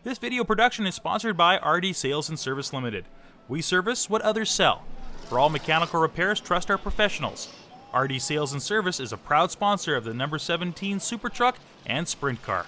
This video production is sponsored by RD Sales and Service Limited. We service what others sell. For all mechanical repairs, trust our professionals. RD Sales and Service is a proud sponsor of the number 17 Super Truck and Sprint Car.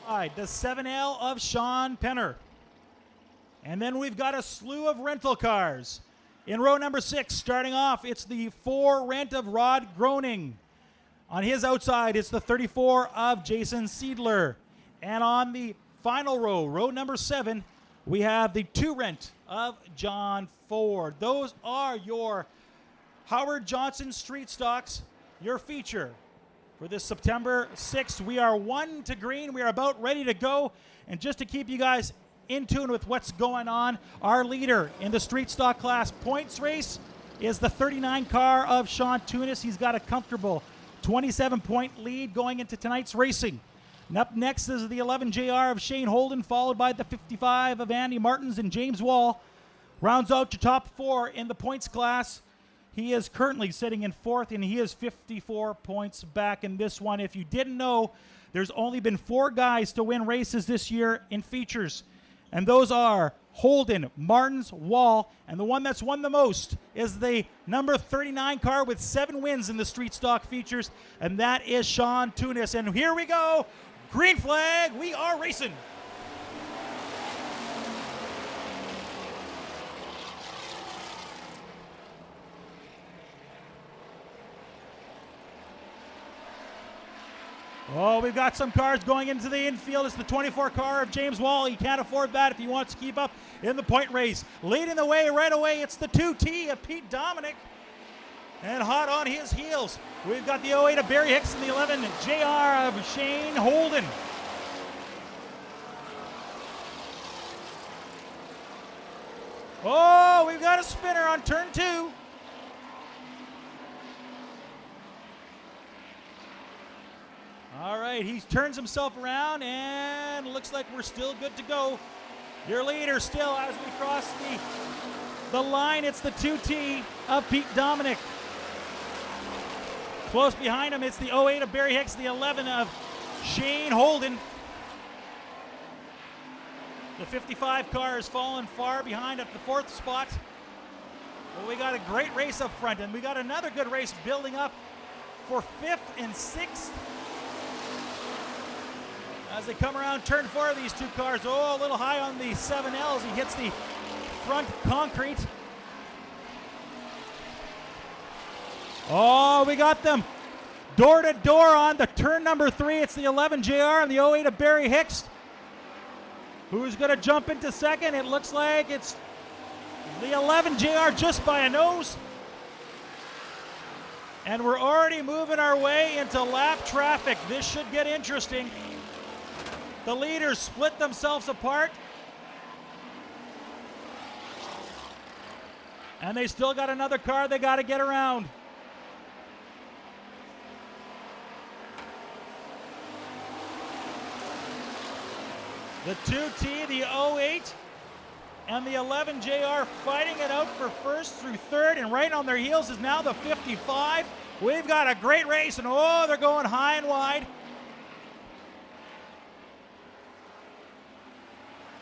All right, the 7L of Sean Penner. And then we've got a slew of rental cars. In row number 6, starting off, it's the 4 rent of Rod Groening. On his outside, it's the 34 of Jason Seidler. And on the final row, row number 7, we have the 2 rent of John Ford. Those are your Howard Johnson Street Stocks, your feature. For this September 6th, we are 1 to green. We are about ready to go. And just to keep you guys in tune with what's going on, our leader in the street stock class points race is the 39 car of Sean Tunis. He's got a comfortable 27-point lead going into tonight's racing. And up next is the 11 JR of Shane Holden, followed by the 55 of Andy Martins and James Wall. Rounds out to top 4 in the points class. He is currently sitting in 4th, and he is 54 points back in this one. If you didn't know, there's only been 4 guys to win races this year in features. And those are Holden, Martins, Wall, and the one that's won the most is the number 39 car with 7 wins in the street stock features, and that is Sean Tunis. And here we go, green flag, we are racing. Oh, we've got some cars going into the infield. It's the 24 car of James Wall. He can't afford that if he wants to keep up in the point race. Leading the way right away, it's the 2T of Pete Dominic. And hot on his heels, we've got the 08 of Barry Hicks and the 11 JR of Shane Holden. Oh, we've got a spinner on turn 2. All right, he turns himself around and looks like we're still good to go. Your leader still as we cross the line, it's the 2T of Pete Dominic. Close behind him, it's the 08 of Barry Hicks, the 11 of Shane Holden. The 55 car has fallen far behind at the 4th spot. Well, we got a great race up front, and we got another good race building up for 5th and 6th. As they come around turn 4 of these 2 cars, oh, a little high on the 7Ls. He hits the front concrete. Oh, we got them door to door on the turn number 3. It's the 11 JR and the 08 of Barry Hicks. Who's going to jump into second? It looks like it's the 11 JR just by a nose. And we're already moving our way into lap traffic. This should get interesting. The leaders split themselves apart. And they still got another car they got to get around. The 2T, the 08, and the 11 JR fighting it out for 1st through 3rd, and right on their heels is now the 55. We've got a great race, and oh, they're going high and wide.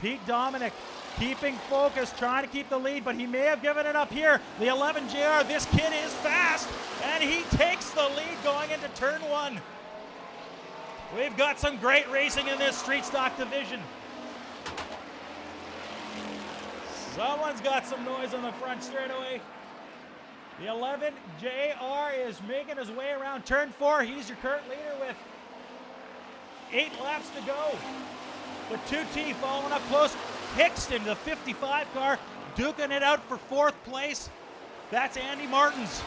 Pete Dominic keeping focus, trying to keep the lead, but he may have given it up here. The 11 JR, this kid is fast, and he takes the lead going into turn 1. We've got some great racing in this street stock division. Someone's got some noise on the front straightaway. The 11 JR is making his way around turn 4. He's your current leader with 8 laps to go. The 2T following up close. Hicks in the 55 car, duking it out for 4th place. That's Andy Martins.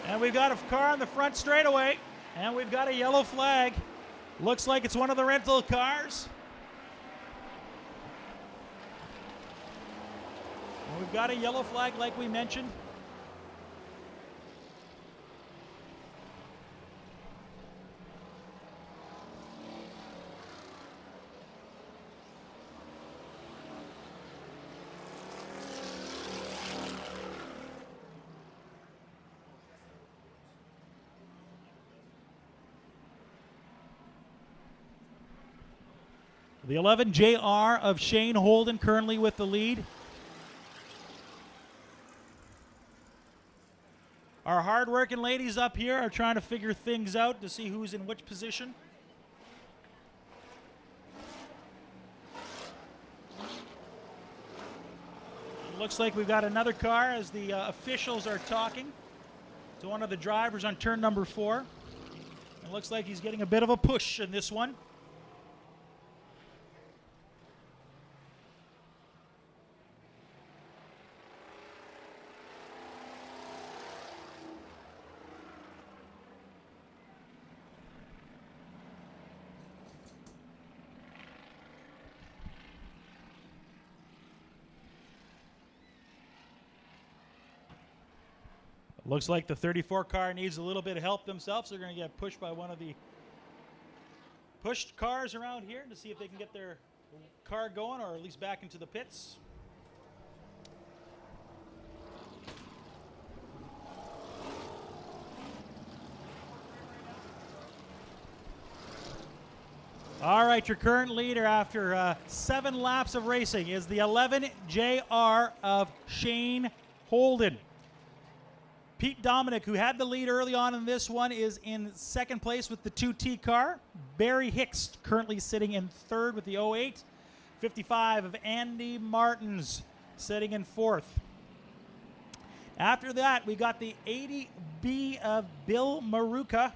And we've got a car on the front straightaway, and we've got a yellow flag. Looks like it's one of the rental cars. And we've got a yellow flag like we mentioned. The 11 JR of Shane Holden currently with the lead. Our hard-working ladies up here are trying to figure things out to see who's in which position. It looks like we've got another car as the officials are talking to one of the drivers on turn number 4. It looks like he's getting a bit of a push in this one. Looks like the 34 car needs a little bit of help themselves. They're going to get pushed by one of the pushed cars around here to see if they can get their car going or at least back into the pits. All right, your current leader after 7 laps of racing is the 11 JR of Shane Holden. Pete Dominic, who had the lead early on in this one, is in second place with the 2T car. Barry Hicks currently sitting in third with the 08. 55 of Andy Martins sitting in fourth. After that, we got the 80B of Bill Maruka.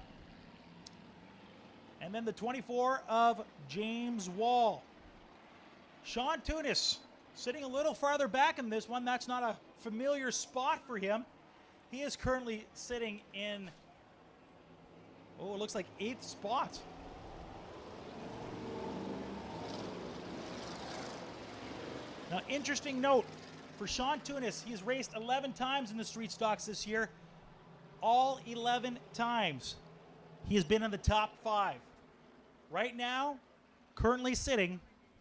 And then the 24 of James Wall. Sean Tunis sitting a little farther back in this one. That's not a familiar spot for him. He is currently sitting in, it looks like 8th spot. Now, interesting note for Sean Tunis, he's raced 11 times in the street stocks this year. All 11 times he has been in the top 5. Right now, currently sitting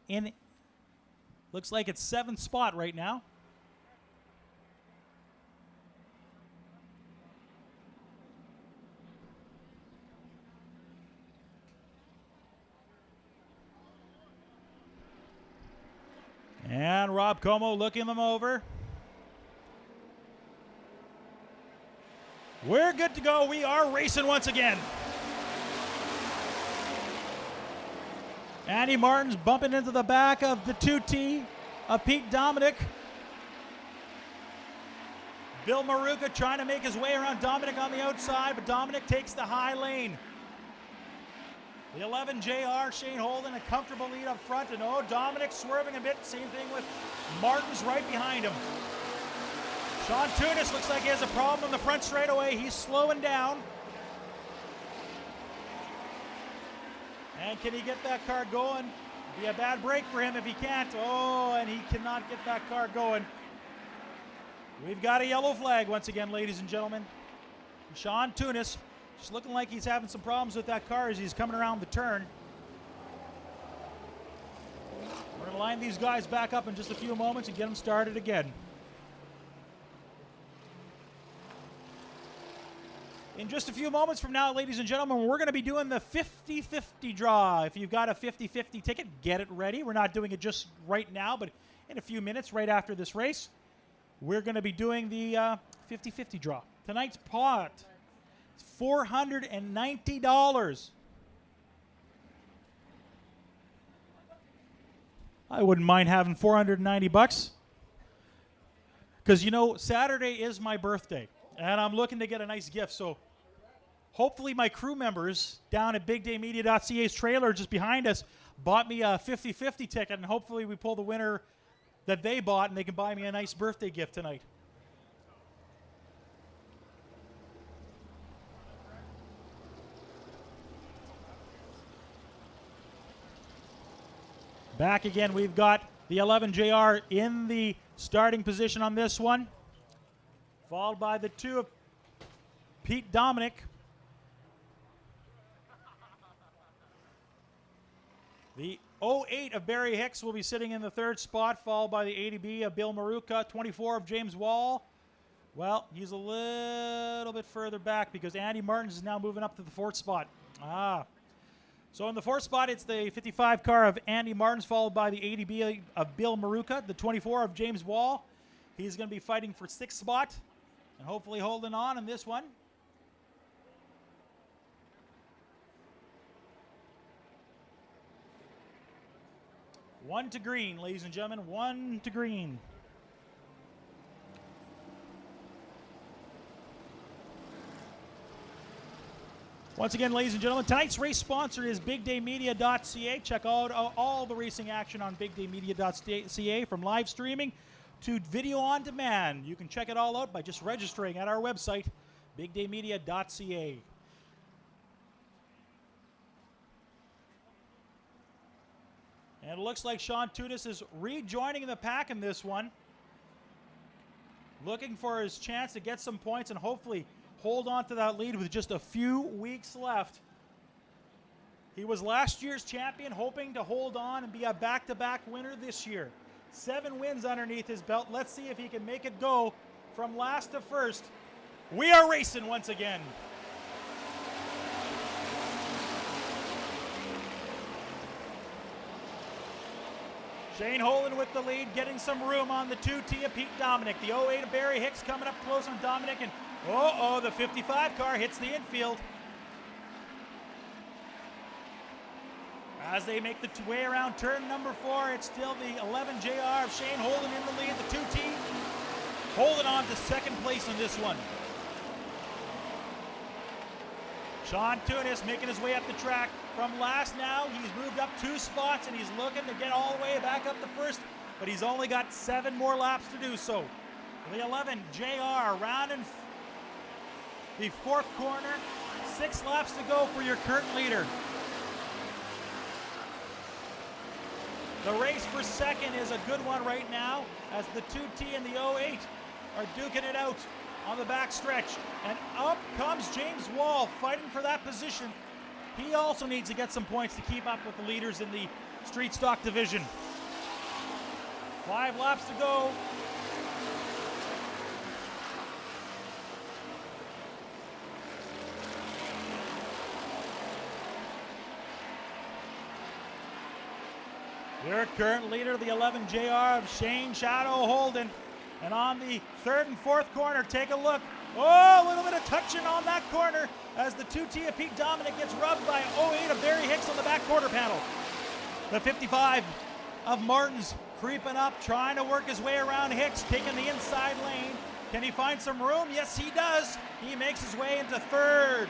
in, looks like it's 7th spot right now. And Rob Como looking them over. We're good to go. We are racing once again. Andy Martin's bumping into the back of the 2T of Pete Dominic. Bill Maruka trying to make his way around Dominic on the outside, but Dominic takes the high lane. The 11 JR, Shane Holden, a comfortable lead up front, and Dominic swerving a bit. Same thing with Martins right behind him. Sean Tunis looks like he has a problem in the front straightaway. He's slowing down. And can he get that car going? Be a bad break for him if he can't. And he cannot get that car going. We've got a yellow flag once again, ladies and gentlemen. Sean Tunis just looking like he's having some problems with that car as he's coming around the turn. We're going to line these guys back up in just a few moments and get them started again. In just a few moments from now, ladies and gentlemen, we're going to be doing the 50-50 draw. If you've got a 50-50 ticket, get it ready. We're not doing it just right now, but in a few minutes, right after this race, we're going to be doing the 50-50 draw. Tonight's pot is $490. I wouldn't mind having $490 because, you know, Saturday is my birthday, and I'm looking to get a nice gift. So hopefully my crew members down at BigDayMedia.ca's trailer just behind us bought me a 50-50 ticket, and hopefully we pull the winner that they bought, and they can buy me a nice birthday gift tonight. Back again, we've got the 11 JR in the starting position on this one, followed by the 2 of Pete Dominic. The 08 of Barry Hicks will be sitting in the 3rd spot, followed by the 80B of Bill Maruka. 24 of James Wall. Well, he's a little bit further back because Andy Martins is now moving up to the 4th spot. So in the 4th spot, it's the 55 car of Andy Martins, followed by the 80B of Bill Maruka, the 24 of James Wall. He's going to be fighting for 6th spot and hopefully holding on in this one. One to green, ladies and gentlemen, 1 to green. Once again, ladies and gentlemen, tonight's race sponsor is BigDayMedia.ca. Check out all the racing action on BigDayMedia.ca, from live streaming to video on demand. You can check it all out by just registering at our website, BigDayMedia.ca. And it looks like Sean Tudis is rejoining the pack in this one, looking for his chance to get some points and hopefully hold on to that lead with just a few weeks left. He was last year's champion, hoping to hold on and be a back-to-back winner this year. 7 wins underneath his belt. Let's see if he can make it go from last to first. We are racing once again. Shane Holden with the lead, getting some room on the 2T of Pete Dominic. The 08 of Barry Hicks coming up close on Dominic, and the 55 car hits the infield. As they make the way around turn number 4, it's still the 11 JR of Shane Holden in the lead. The 2T holding on to 2nd place in this one. Sean Tunis making his way up the track from last now. He's moved up 2 spots and he's looking to get all the way back up to first, but he's only got 7 more laps to do so. The 11 JR rounding the 4th corner. 6 laps to go for your current leader. The race for 2nd is a good one right now, as the 2T and the 08 are duking it out on the back stretch. And up comes James Wall fighting for that position. He also needs to get some points to keep up with the leaders in the street stock division. 5 laps to go. Your current leader, the 11 JR of Shane Shadow Holden. And on the 3rd and 4th corner, take a look. Oh, a little bit of touching on that corner as the 2T of Pete Dominic gets rubbed by 08 of Barry Hicks on the back quarter panel. The 55 of Martins creeping up, trying to work his way around Hicks, taking the inside lane. Can he find some room? Yes, he does. He makes his way into 3rd.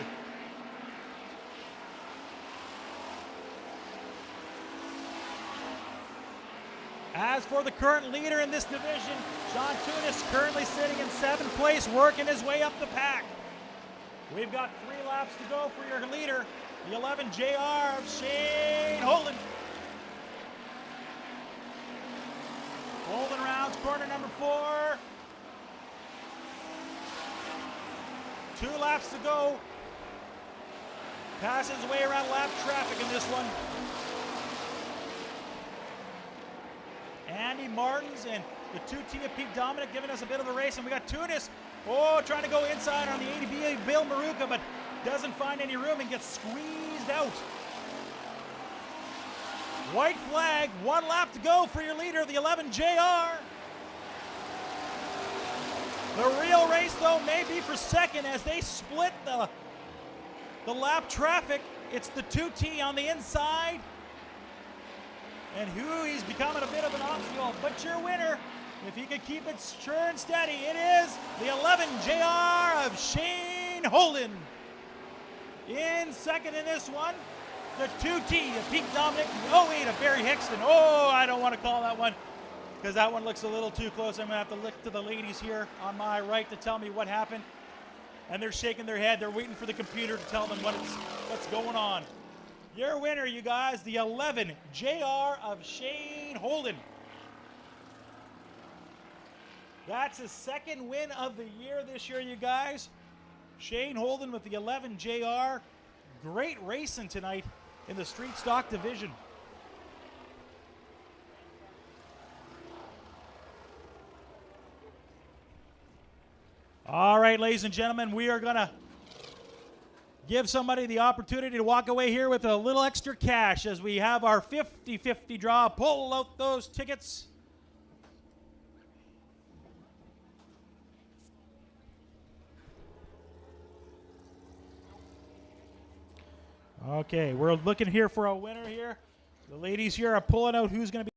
As for the current leader in this division, Sean Tunis currently sitting in 7th place, working his way up the pack. We've got 3 laps to go for your leader, the 11 JR of Shane Holden. Holden rounds corner number 4. 2 laps to go. Passes his way around lap traffic in this one. Andy Martins and the 2T of Pete Dominic giving us a bit of a race, and we got Tunis, trying to go inside on the 80B of Bill Maruka, but doesn't find any room and gets squeezed out. White flag, 1 lap to go for your leader, the 11 JR. The real race, though, may be for 2nd as they split the lap traffic. It's the 2T on the inside, and he's becoming a bit of an obstacle. But your winner, if he can keep it sure and steady, it is the 11 JR of Shane Holden. In 2nd in this one, the 2T of Pete Dominic, the 08 of Barry Hickson. I don't want to call that one because that one looks a little too close. I'm going to have to look to the ladies here on my right to tell me what happened. And they're shaking their head. They're waiting for the computer to tell them what's going on. Your winner, you guys, the 11 JR of Shane Holden. That's his 2nd win of the year this year, you guys. Shane Holden with the 11 JR. Great racing tonight in the street stock division. All right, ladies and gentlemen, we are going to give somebody the opportunity to walk away here with a little extra cash as we have our 50-50 draw. Pull out those tickets. Okay, we're looking here for a winner here. The ladies here are pulling out who's going to be